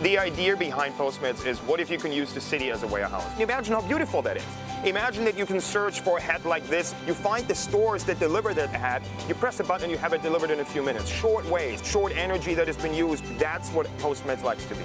The idea behind Postmates is, what if you can use the city as a warehouse? Imagine how beautiful that is. Imagine that you can search for a hat like this. You find the stores that deliver that hat. You press a button and you have it delivered in a few minutes. Short ways, short energy that has been used. That's what Postmates likes to be.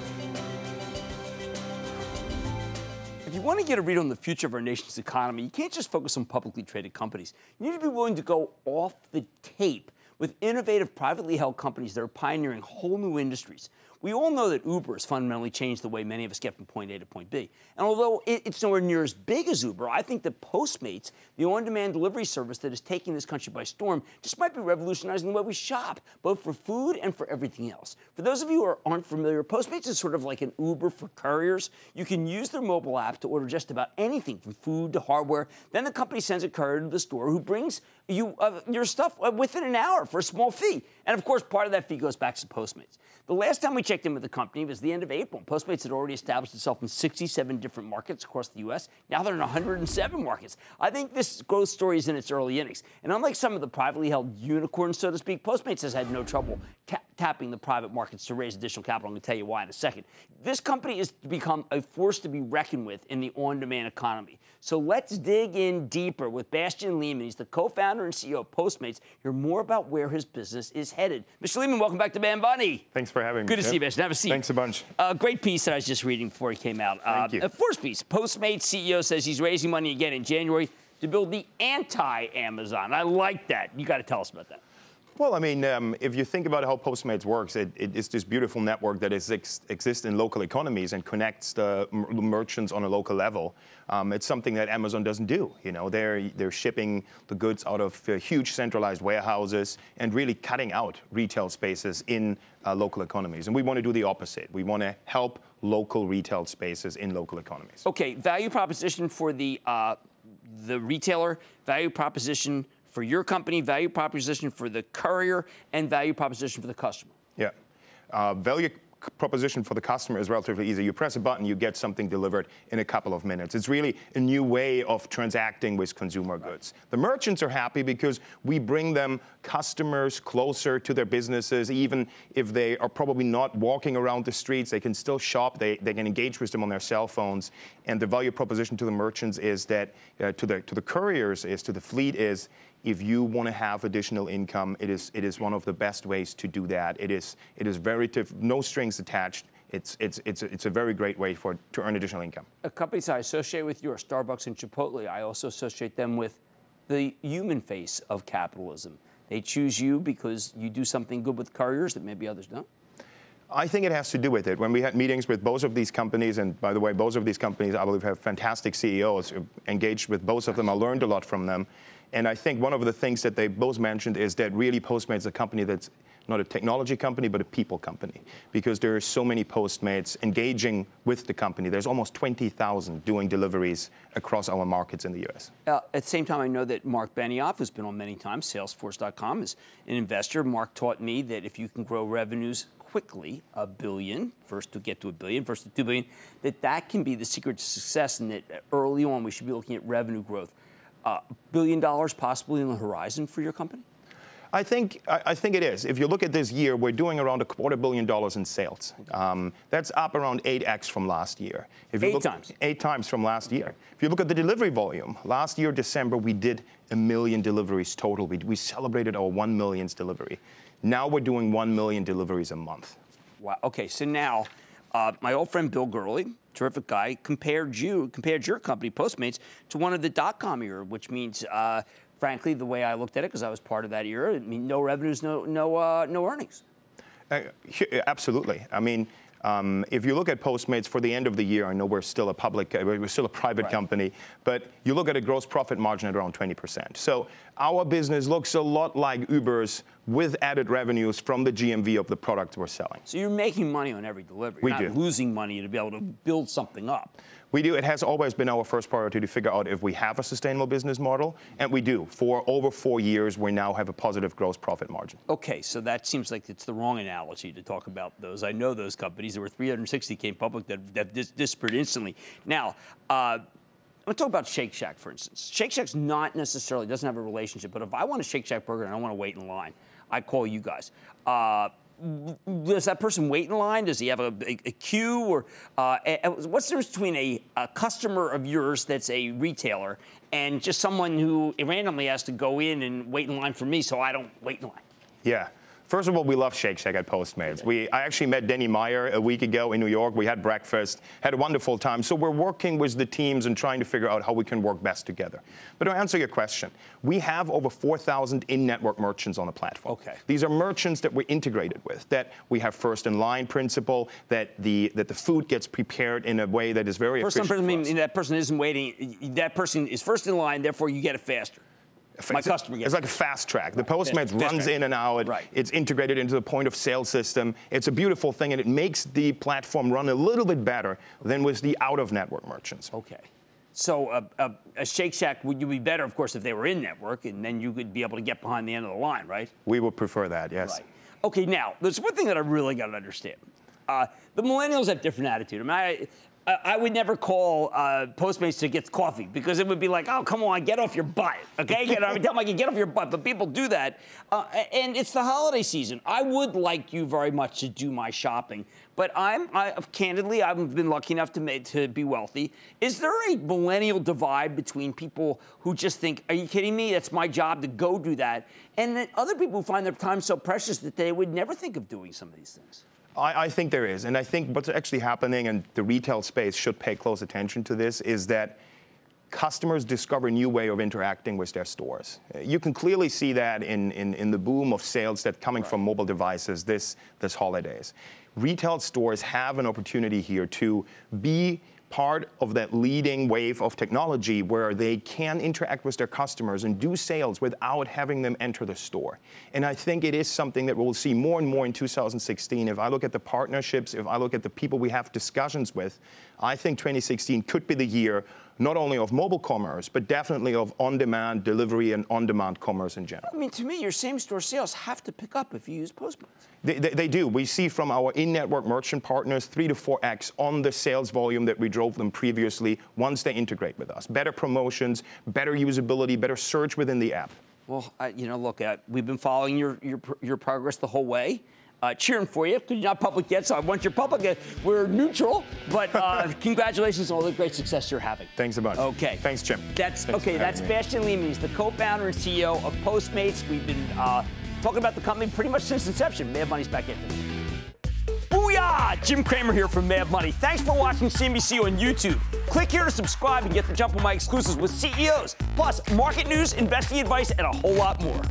If you want to get a read on the future of our nation's economy, you can't just focus on publicly traded companies. You need to be willing to go off the tape with innovative privately held companies that are pioneering whole new industries. We all know that Uber has fundamentally changed the way many of us get from point A to point B. And although it's nowhere near as big as Uber, I think that Postmates, the on-demand delivery service that is taking this country by storm, just might be revolutionizing the way we shop, both for food and for everything else. For those of you who aren't familiar, Postmates is sort of like an Uber for couriers. You can use their mobile app to order just about anything from food to hardware. Then the company sends a courier to the store who brings you your stuff within an hour for a small fee. And of course, part of that fee goes back to Postmates. The last time we checked in with the company was the end of April. Postmates had already established itself in 67 different markets across the U.S. Now they're in 107 markets. I think this growth story is in its early innings. And unlike some of the privately held unicorns, so to speak, Postmates has had no trouble tapping the private markets to raise additional capital. I'm going to tell you why in a second. This company is to become a force to be reckoned with in the on-demand economy. So let's dig in deeper with Bastian Lehman. He's the co-founder and CEO of Postmates. Hear more about where his business is headed. Mr. Lehman, welcome back to Man Bunny. Thanks for having me. Good to see you, Bastian. Have a seat. Thanks a bunch. Great piece that I was just reading before he came out. Thank you. First piece, Postmates CEO says he's raising money again in January to build the anti-Amazon. I like that. You got to tell us about that. Well, I mean, if you think about how Postmates works, it's this beautiful network that exists in local economies and connects the merchants on a local level. It's something that Amazon doesn't do. You know, they're shipping the goods out of huge centralized warehouses and really cutting out retail spaces in local economies. And we want to do the opposite. We want to help local retail spaces in local economies. Okay, value proposition for the retailer, value proposition for your company, value proposition for the courier, and value proposition for the customer. Yeah. Value proposition for the customer is relatively easy. You press a button, you get something delivered in a couple of minutes. It's really a new way of transacting with consumer goods. The merchants are happy because we bring them customers closer to their businesses. Even if they are probably not walking around the streets, they can still shop. They can engage with them on their cell phones. And the value proposition to the merchants is that, to the couriers is, to the fleet is, if you want to have additional income, it is one of the best ways to do that. It is very no strings attached. It's a very great way to earn additional income. Companies I associate with you are Starbucks and Chipotle. I also associate them with the human face of capitalism. They choose you because you do something good with couriers that maybe others don't. I think it has to do with it. When we had meetings with both of these companies, and by the way, both of these companies, I believe, have fantastic CEOs. Engaged with both of them, I learned a lot from them. And I think one of the things that they both mentioned is that really Postmates is a company that's not a technology company, but a people company, because there are so many Postmates engaging with the company. There's almost 20,000 doing deliveries across our markets in the U.S. At the same time, I know that Mark Benioff, who's been on many times, Salesforce.com, is an investor. Mark taught me that if you can grow revenues quickly, $1 billion, first to get to $1 billion, first to $2 billion, that can be the secret to success, and that early on we should be looking at revenue growth. $1 billion possibly on the horizon for your company? I think it is. If you look at this year, we're doing around $250 million in sales. That's up around 8x from last year. If you Eight look, times? 8 times from last year. If you look at the delivery volume, last year, December, we did 1 million deliveries total. We celebrated our 1 millionth delivery. Now we're doing 1 million deliveries a month. Wow. Okay, so now my old friend Bill Gurley, terrific guy, compared your company, Postmates, to one of the dot-com era, which means, frankly, the way I looked at it, because I was part of that era, it means no revenues, no earnings. Absolutely. I mean, if you look at Postmates for the end of the year, I know we're still a private company, but you look at a gross profit margin at around 20%. So our business looks a lot like Uber's with added revenues from the GMV of the product we're selling. So you're making money on every delivery. We You're not losing money to be able to build something up. We do. It has always been our first priority to figure out if we have a sustainable business model, and we do. For over 4 years, we now have a positive gross profit margin. Okay, so that seems like it's the wrong analogy to talk about those. I know those companies. There were 360 came public that disparate instantly. Now, I'm going to talk about Shake Shack, for instance. Shake Shack's not necessarily, doesn't have a relationship, but if I want a Shake Shack burger and I want to wait in line, I call you guys. does that person wait in line? Does he have a queue? Or what's the difference between a customer of yours that's a retailer and just someone who randomly has to go in and wait in line for me so I don't wait in line? Yeah. First of all, we love Shake Shack at Postmates. I actually met Denny Meyer a week ago in New York. We had breakfast, had a wonderful time. So we're working with the teams and trying to figure out how we can work best together. But to answer your question, we have over 4,000 in-network merchants on the platform. Okay. These are merchants that we're integrated with, that we have first-in-line principle, that the food gets prepared in a way that is very efficient. First, meaning that person isn't waiting. That person is first in line, therefore you get it faster. My customer gets It's like a fast track. The Postmates runs in and out. Right. It's integrated into the point of sale system. It's a beautiful thing, and it makes the platform run a little bit better than with the out-of-network merchants. Okay. So a Shake Shack, would you be better, of course, if they were in network, and then you could be able to get behind the end of the line, right? We would prefer that, yes. Right. Okay, now, there's one thing that I really got to understand. The millennials have different attitude. I would never call Postmates to get coffee because it would be like, oh, come on, get off your butt, okay? I would tell them I can get off your butt, but people do that. And it's the holiday season. I would like you very much to do my shopping, but candidly, I've been lucky enough to be wealthy. Is there a millennial divide between people who just think, are you kidding me? It's my job to go do that. And then other people who find their time so precious that they would never think of doing some of these things? I think there is, and I think what's actually happening, and the retail space should pay close attention to this, is that customers discover a new way of interacting with their stores. You can clearly see that in the boom of sales that's coming from mobile devices this holidays. Retail stores have an opportunity here to be part of that leading wave of technology where they can interact with their customers and do sales without having them enter the store. And I think it is something that we'll see more and more in 2016. If I look at the partnerships, if I look at the people we have discussions with, I think 2016 could be the year not only of mobile commerce, but definitely of on-demand delivery and on-demand commerce in general. I mean, to me, your same-store sales have to pick up if you use Postmates. They do. We see from our in-network merchant partners 3 to 4x on the sales volume that we drove them previously once they integrate with us. Better promotions, better usability, better search within the app. Well, look, we've been following your progress the whole way. Cheering for you, because you're not public yet, so I want your public. We're neutral, but congratulations on all the great success you're having. Thanks a bunch. Okay. Thanks, Jim. That's Bastian Lehman. He's the co-founder and CEO of Postmates. We've been talking about the company pretty much since inception. Mad Money's back in. Booyah! Jim Cramer here from Mad Money. Thanks for watching CNBC on YouTube. Click here to subscribe and get the jump on my exclusives with CEOs, plus market news, investing advice, and a whole lot more.